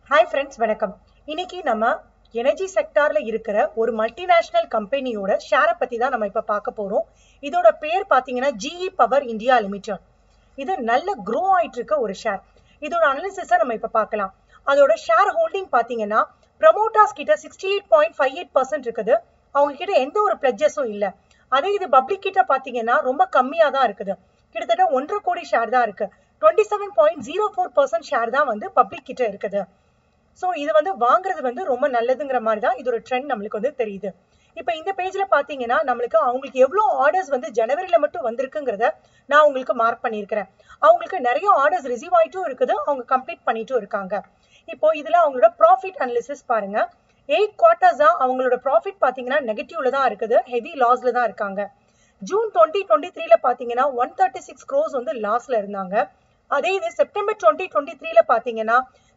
Hi friends, வணக்கம். இன்னைக்கு நம்ம எனர்ஜி செக்டார்ல இருக்கிற ஒரு மல்டிநேஷனல் கம்பெனியோட ஷேரை பத்தி தான் நம்ம இப்ப பார்க்க போறோம். இதோட பேர் பாத்தீங்கன்னா GE பவர் இந்தியா லிமிடெட். இது நல்ல க்ரோ ஆயிட்டு இருக்க ஒரு ஷேர். இதோட அனாலிசிஸை நம்ம இப்ப பார்க்கலாம். அதோட ஷேர் ஹோல்டிங் பாத்தீங்கன்னா ப்ரமோட்டர்ஸ் கிட்ட 68.58% இருக்குது. அவங்க கிட்ட எந்த ஒரு பிளட்ஜஸும் இல்ல. அதே இது பப்ளிக் கிட்ட பாத்தீங்கன்னா ரொம்ப கம்மியா தான் இருக்குது. கிட்டத்தட்ட 1.5 கோடி ஷேர் தான் இருக்கு. 27.04% ஷேர் தான் வந்து பப்ளிக் கிட்ட இருக்குது. ஸோ இது வந்து வாங்குறது வந்து ரொம்ப நல்லதுங்கிற மாதிரி தான் இதோட ட்ரெண்ட் நம்மளுக்கு வந்து தெரியுது. இப்போ இந்த பேஜ்ல பாத்தீங்கன்னா நம்மளுக்கு அவங்களுக்கு எவ்வளோ ஆர்டர்ஸ் வந்து ஜனவரியில மட்டும் வந்திருக்குங்கிறத நான் உங்களுக்கு மார்க் பண்ணியிருக்கிறேன். அவங்களுக்கு நிறைய ஆர்டர்ஸ் ரிசீவ் ஆயிட்டும் இருக்குது, அவங்க கம்ப்ளீட் பண்ணிட்டும் இருக்காங்க. இப்போ இதுல அவங்களோட ப்ராஃபிட் அனாலிசிஸ் பாருங்க. 8 குவார்ட்டர்ஸா அவங்களோட ப்ராஃபிட் பாத்தீங்கன்னா நெகட்டிவ்ல தான் இருக்குது, ஹெவி லாஸ்ல தான் இருக்காங்க. ஜூன் 2023ல பாத்தீங்கன்னா 136 crores வந்து லாஸ்ல இருந்தாங்க. அதே இது செப்டம்பர் 2023ல பாத்தீங்கன்னா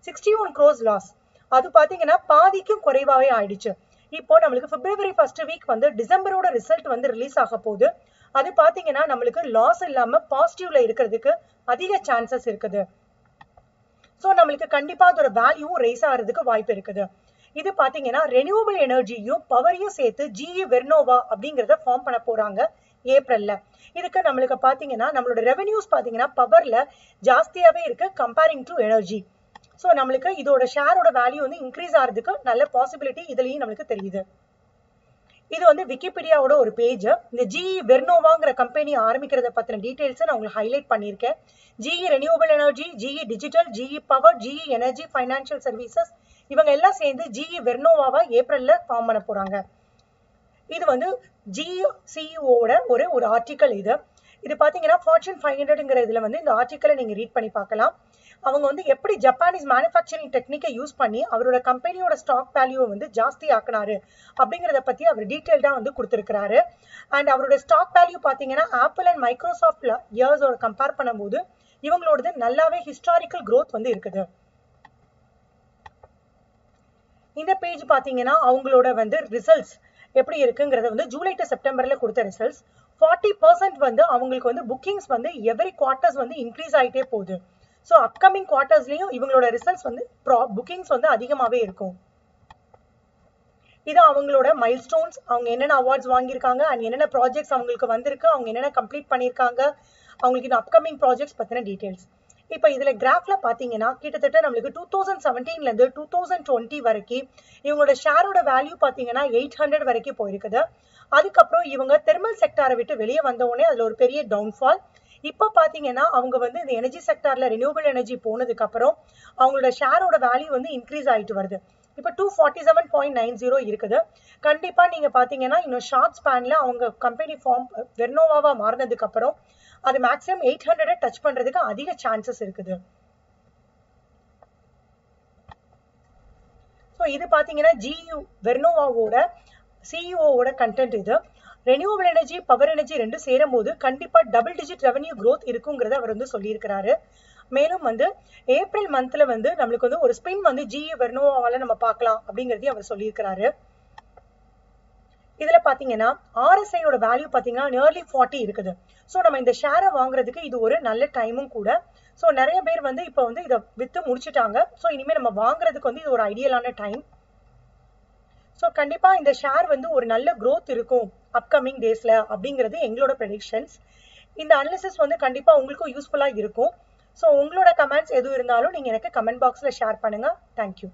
61 crores லாஸ். அது பாத்தீங்கன்னா பாதிக்கும் குறைவாவே ஆயிடுச்சு. இப்போ நம்மளுக்கு பிப்ரவரி ஃபர்ஸ்ட் வீக் வந்து டிசம்பரோட ரிசல்ட் வந்து ரிலீஸ் ஆக போகுது. அது பாத்தீங்கன்னா நம்மளுக்கு லாஸ் இல்லாம பாசிட்டிவ்ல இருக்கிறதுக்கு அதிக சான்சஸ் இருக்குது. ஸோ நம்மளுக்கு கண்டிப்பா அதோட வேல்யூவும் ரைஸ் ஆகிறதுக்கு வாய்ப்பு இருக்குது. இது பாத்தீங்கன்னா ரெனியூவபிள் எனர்ஜியும் பவரையும் சேர்த்து GE வெர்னோவா அப்படிங்கறத ஃபார்ம் பண்ண போறாங்க ஏப்ரல்ல. இதுக்கு நம்மளுக்கு பாத்தீங்கன்னா நம்மளோட ரெவென்யூஸ் பாத்தீங்கன்னா பவர்ல ஜாஸ்தியாவே இருக்கு கம்பேரிங் டு எனர்ஜி. ஸோ நம்மளுக்கு இதோட ஷேரோட வேல்யூ வந்து இன்க்ரீஸ் ஆகிறதுக்கு நல்ல பாசிபிலிட்டி இதுலயும் நம்மளுக்கு தெரியுது. இது வந்து விக்கிபீடியாவோட ஒரு பேஜ். இந்த GE வெர்னோவாங்கிற கம்பெனி ஆரம்பிக்கிறத பத்தின டீடைல்ஸ் நான் உங்களுக்கு ஹைலைட் பண்ணியிருக்கேன். GE renewable energy, GE digital, GE power, GE energy financial services இவங்க எல்லாம் சேர்ந்து GE வெர்னோவாவா ஏப்ரல்ல ஃபார்ம் பண்ண போறாங்க. இது வந்து GE CEOட ஒரு ஆர்டிக்கல். இது பாத்தீங்கன்னா ஃபார்ச்சூன் 500ங்கிற இதுல வந்து இந்த ஆர்டிக்கலை நீங்க ரீட் பண்ணி பார்க்கலாம். அவங்க வந்து எப்படி ஜப்பானீஸ் மேனுஃபேக்சரிங் டெக்னிக்கை யூஸ் பண்ணி அவரோட கம்பெனியோட ஸ்டாக் வேல்யூ வந்து ஜாஸ்தி ஆக்குனாரு அப்படிங்கறத பத்தி அவர் டீடைல்டா வந்து கொடுத்திருக்கிறாரு. அண்ட் அவரோட ஸ்டாக் வேல்யூ பாத்தீங்கன்னா ஆப்பிள் அண்ட் மைக்ரோசாஃப்ட் இயர்ஸோட கம்பேர் பண்ணும்போது இவங்களோடது நல்லாவே ஹிஸ்டாரிக்கல் growth வந்து இருக்குது. இந்த பேஜ் பாத்தீங்கன்னா அவங்களோட வந்து ரிசல்ட்ஸ் எப்படி இருக்குங்கிறத வந்து ஜூலை டு செப்டம்பர்ல கொடுத்த ரிசல்ட்ஸ். 40% வந்து அவங்களுக்கு வந்து புக்கிங்ஸ் வந்து எவ்ரி குவார்ட்டர்ஸ் வந்து இன்க்ரீஸ் ஆயிட்டே போகுது. ஸோ அப்கமிங் குவார்ட்டர்ஸ்லயும் இவங்களோட ரிசல்ட்ஸ் வந்து புக்கிங்ஸ் வந்து அதிகமாவே இருக்கும். இது அவங்களோட மைல்ஸ்டோன்ஸ், அவங்க என்னென்ன அவார்ட்ஸ் வாங்கியிருக்காங்க அண்ட் என்னென்ன ப்ராஜெக்ட்ஸ் அவங்களுக்கு வந்திருக்கு, அவங்க என்னென்ன கம்ப்ளீட் பண்ணியிருக்காங்க, அவங்களுக்கு இந்த அப்கமிங் ப்ராஜெக்ட்ஸ் பத்தின டீடைல்ஸ். இப்போ இதுல கிராஃப்ல பாத்தீங்கன்னா கிட்டத்தட்ட நம்மளுக்கு 2017ல இருந்து 2020 வரைக்கும் இவங்களோட ஷேரோட வேல்யூ பாத்தீங்கன்னா 800 வரைக்கும் போயிருக்குது. அதுக்கப்புறம் இவங்க தெர்மல் செக்டாரை விட்டு வெளியே வந்த உடனே அதுல ஒரு பெரிய டவுன்ஃபால். இப்ப பாத்தீங்கன்னா அவங்க வந்து இந்த எனர்ஜி செக்டார்ல ரெனியூவபிள் எனர்ஜி போனதுக்கு அப்புறம் அவங்களோட ஷேரோட வேல்யூ வந்து இன்க்ரீஸ் ஆயிட்டு வருது. இப்ப 247.90 இருக்குது. கண்டிப்பா நீங்க பாத்தீங்கன்னா இன்னும் ஷார்ட் ஸ்பேன்ல அவங்க கம்பெனி ஃபார்ம் வெர்னோவாவா மாறினதுக்கு அப்புறம் அது மேக்ஸிமம் 800 டச் பண்றதுக்கு அதிக சான்சஸ் இருக்குது. ஸோ இது பாத்தீங்கன்னா GE வெர்னோவாவோட சிஇஓவோட கண்டென்ட். இது ரெனியூவபிள் எனர்ஜி பவர் எனர்ஜி ரெண்டும் சேரும் போது கண்டிப்பா டபுள் டிஜிட் ரெவன்யூ growth இருக்குங்கிறத அவர் வந்து சொல்லியிருக்கிறாரு. மேலும் வந்து ஏப்ரல் மந்த்ல வந்து நம்மளுக்கு வந்து ஒரு ஸ்பின் வந்து GE வெர்னோவாவால நம்ம பார்க்கலாம் அப்படிங்கறதையும் அவர் சொல்லியிருக்கிறாரு. இதுல பாத்தீங்கன்னா RSIயோட வேல்யூ பாத்தீங்கன்னா நியர்லி 40 இருக்குது. ஸோ நம்ம இந்த ஷேரை வாங்குறதுக்கு இது ஒரு நல்ல டைமும் கூட. ஸோ நிறைய பேர் வந்து இப்போ வந்து இதை வித்து முடிச்சுட்டாங்க. ஸோ இனிமே நம்ம வாங்குறதுக்கு வந்து இது ஒரு ஐடியலான டைம். ஸோ கண்டிப்பா இந்த ஷேர் வந்து ஒரு நல்ல growth இருக்கும் அப்கமிங் டேஸ்ல அப்படிங்கிறது எங்களோட ப்ரெடிக்ஷன்ஸ். இந்த அனாலிசிஸ் வந்து கண்டிப்பா உங்களுக்கும் யூஸ்ஃபுல்லா இருக்கும். ஸோ உங்களோட கமெண்ட்ஸ் எதுவும் இருந்தாலும் நீங்க எனக்கு கமெண்ட் பாக்ஸ்ல ஷேர் பண்ணுங்க. தேங்க்யூ.